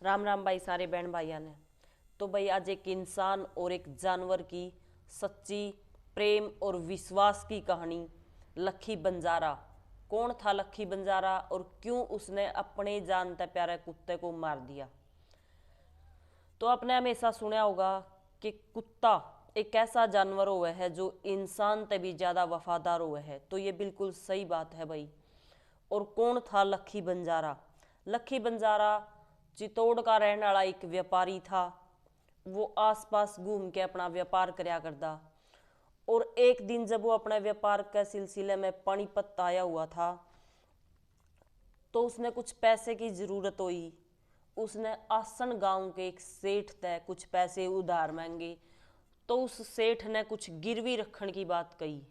राम राम भाई सारे बहन भाइयों ने। तो भाई आज एक इंसान और एक जानवर की सच्ची प्रेम और विश्वास की कहानी। लक्की बंजारा। कौन था लक्की बंजारा और क्यों उसने अपने जानते प्यारे कुत्ते को मार दिया। तो आपने हमेशा सुना होगा कि कुत्ता एक ऐसा जानवर हुआ है जो इंसान से भी ज़्यादा वफादार हुआ है। तो ये बिल्कुल सही बात है भाई। और कौन था लक्की बंजारा। लक्की बंजारा चित्तौड़ का रहने वाला एक व्यापारी था। वो आसपास घूम के अपना व्यापार करया करता। और एक दिन जब वो अपने व्यापार के सिलसिले में पानीपत आया हुआ था तो उसने कुछ पैसे की ज़रूरत हुई। उसने आसन गांव के एक सेठ से कुछ पैसे उधार मांगे। तो उस सेठ ने कुछ गिरवी रखने की बात कही।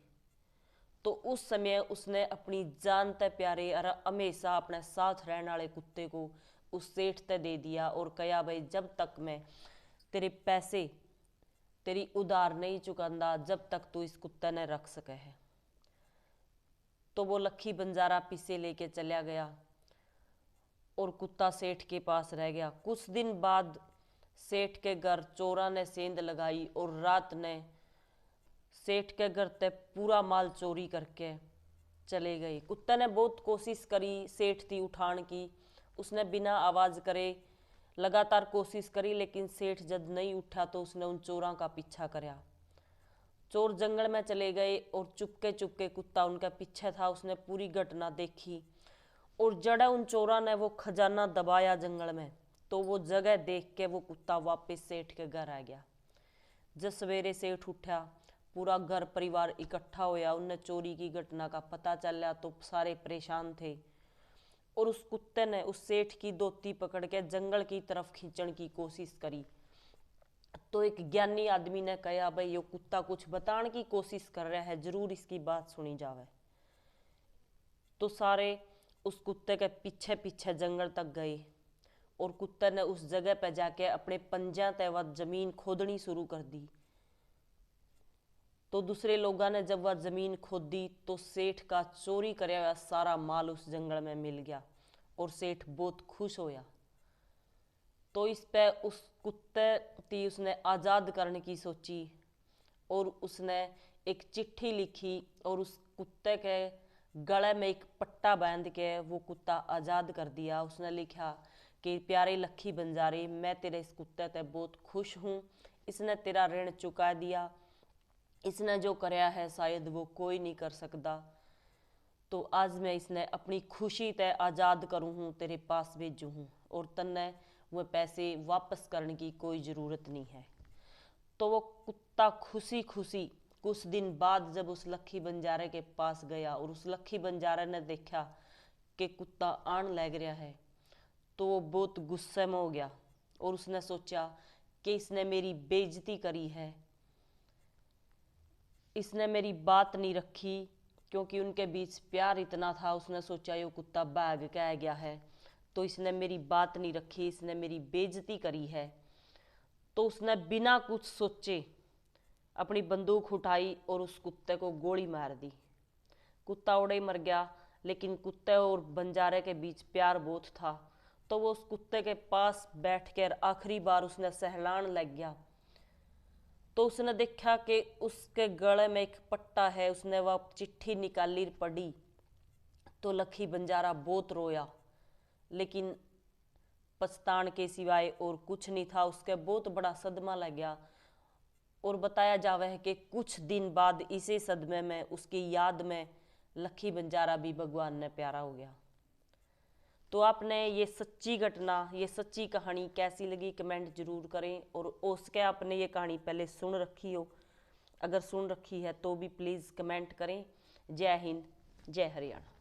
तो उस समय उसने अपनी जान ते प्यारे और हमेशा अपने साथ रहने वाले कुत्ते को उस सेठ ते दे दिया और कहा भाई जब तक मैं तेरे पैसे तेरी उधार नहीं चुकांदा जब तक तू इस कुत्ते ने रख सके है। तो वो लक्की बंजारा पीछे लेके चला गया और कुत्ता सेठ के पास रह गया। कुछ दिन बाद सेठ के घर चोरा ने सेंध लगाई और रात ने सेठ के घर ते पूरा माल चोरी करके चले गए। कुत्ते ने बहुत कोशिश करी सेठ थी उठान की। उसने बिना आवाज़ करे लगातार कोशिश करी लेकिन सेठ जब नहीं उठा तो उसने उन चोरों का पीछा करया। चोर जंगल में चले गए और चुपके चुपके कुत्ता उनके पीछे था। उसने पूरी घटना देखी और जड़ा उन चोरों ने वो खजाना दबाया जंगल में तो वो जगह देख के वो कुत्ता वापस सेठ के घर आ गया। जब सवेरे सेठ उठा पूरा घर परिवार इकट्ठा होया। उनने चोरी की घटना का पता चला तो सारे परेशान थे और उस कुत्ते ने उस सेठ की धोती पकड़ के जंगल की तरफ खींचने की कोशिश करी। तो एक ज्ञानी आदमी ने कहा भाई ये कुत्ता कुछ बताने की कोशिश कर रहा है, जरूर इसकी बात सुनी जावे। तो सारे उस कुत्ते के पीछे पीछे जंगल तक गए और कुत्ते ने उस जगह पर जाके अपने पंजा तय जमीन खोदनी शुरू कर दी। तो दूसरे लोगों ने जब वह जमीन खोदी तो सेठ का चोरी करया हुआ सारा माल उस जंगल में मिल गया और सेठ बहुत खुश होया। तो इस पे उस कुत्ते की उसने आज़ाद करने की सोची और उसने एक चिट्ठी लिखी और उस कुत्ते के गले में एक पट्टा बांध के वो कुत्ता आज़ाद कर दिया। उसने लिखा कि प्यारे लक्की बंजारे, मैं तेरे इस कुत्ते से बहुत खुश हूँ। इसने तेरा ऋण चुका दिया। इसने जो कराया है शायद वो कोई नहीं कर सकता। तो आज मैं इसने अपनी खुशी ते आज़ाद करूँ हूँ तेरे पास भेजूँ हूँ और तन्ने वो पैसे वापस करने की कोई ज़रूरत नहीं है। तो वो कुत्ता खुशी खुशी कुछ दिन बाद जब उस लक्की बंजारे के पास गया और उस लक्की बंजारे ने देखा कि कुत्ता आन लग रहा है तो वो बहुत गुस्से में हो गया और उसने सोचा कि इसने मेरी बेइज्जती करी है, इसने मेरी बात नहीं रखी। क्योंकि उनके बीच प्यार इतना था उसने सोचा ये कुत्ता भाग के आ गया है तो इसने मेरी बात नहीं रखी, इसने मेरी बेइज्जती करी है। तो उसने बिना कुछ सोचे अपनी बंदूक उठाई और उस कुत्ते को गोली मार दी। कुत्ता उड़े मर गया लेकिन कुत्ते और बंजारे के बीच प्यार बहुत था। तो वो उस कुत्ते के पास बैठकर आखिरी बार उसने सहलान लग गया। तो उसने देखा कि उसके गले में एक पट्टा है। उसने वह चिट्ठी निकाली पढ़ी तो लक्की बंजारा बहुत रोया लेकिन पछतान के सिवाय और कुछ नहीं था। उसके बहुत बड़ा सदमा लग गया और बताया जावे है कि कुछ दिन बाद इसी सदमे में उसकी याद में लक्की बंजारा भी भगवान ने प्यारा हो गया। तो आपने ये सच्ची घटना ये सच्ची कहानी कैसी लगी कमेंट जरूर करें। और उसके आपने ये कहानी पहले सुन रखी हो, अगर सुन रखी है तो भी प्लीज़ कमेंट करें। जय हिंद, जय हरियाणा।